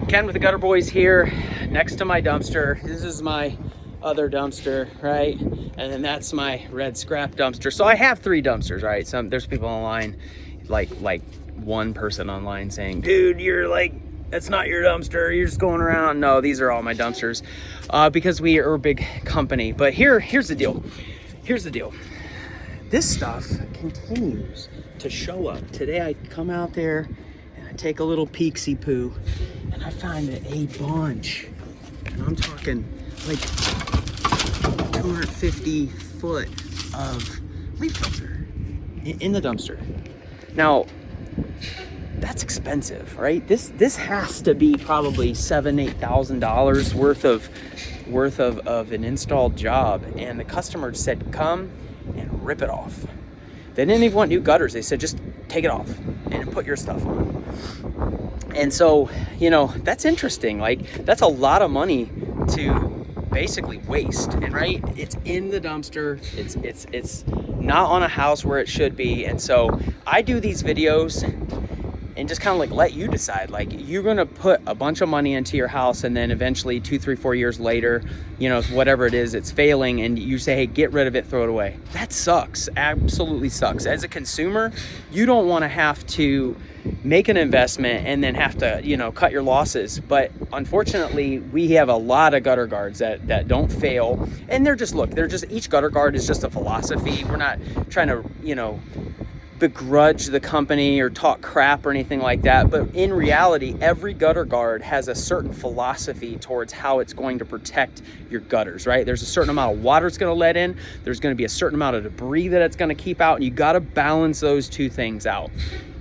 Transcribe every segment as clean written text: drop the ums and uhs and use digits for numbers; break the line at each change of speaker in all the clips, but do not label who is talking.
Ken with the Gutter Boys here, next to my dumpster. This is my other dumpster, right? And then that's my red scrap dumpster. So I have 3 dumpsters, right? There's people online, like one person online saying, dude, you're like, that's not your dumpster, you're just going around. No, these are all my dumpsters, because we are a big company. But here's the deal. Here's the deal. This stuff continues to show up. Today I come out there and I take a little peeksy poo and I find a bunch, and I'm talking like 250 foot of LeafFilter in the dumpster. Now, that's expensive, right? This has to be probably $7,000-8,000 worth of an installed job, and the customer said, come and rip it off. They didn't even want new gutters. They said, just take it off and put your stuff on. And so, you know, that's interesting. Like, that's a lot of money to basically waste. And right, it's in the dumpster. It's not on a house where it should be. And so I do these videos and just kind of like let you decide. Like, you're gonna put a bunch of money into your house, and then eventually 2, 3, 4 years later, you know, whatever it is, it's failing, and you say, hey, get rid of it, throw it away. That sucks, absolutely sucks. As a consumer, you don't wanna have to make an investment and then have to, you know, cut your losses. But unfortunately, we have a lot of gutter guards that don't fail, and each gutter guard is just a philosophy. We're not trying to, you know, begrudge the company or talk crap or anything like that, but in reality, every gutter guard has a certain philosophy towards how it's going to protect your gutters, right? There's a certain amount of water it's going to let in, there's going to be a certain amount of debris that it's going to keep out, and you got to balance those two things out.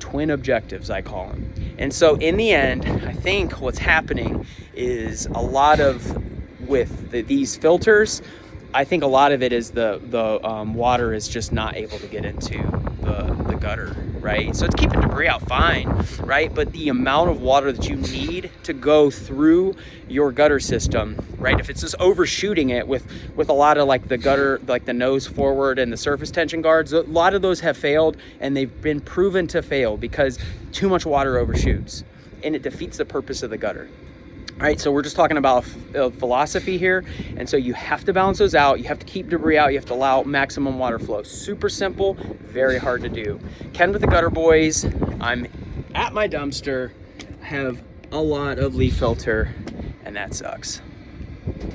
Twin objectives, I call them. And so in the end, I think what's happening is a lot of these filters, I think a lot of it is the water is just not able to get into the gutter, right? So it's keeping debris out fine, right? But the amount of water that you need to go through your gutter system, right? If it's just overshooting it with a lot of like the gutter, like the nose forward and the surface tension guards, a lot of those have failed, and they've been proven to fail because too much water overshoots and it defeats the purpose of the gutter. All right, so we're just talking about philosophy here, and so you have to balance those out. You have to keep debris out. You have to allow maximum water flow. Super simple, very hard to do. Ken with the Gutter Boys. I'm at my dumpster. I have a lot of LeafFilter, and that sucks.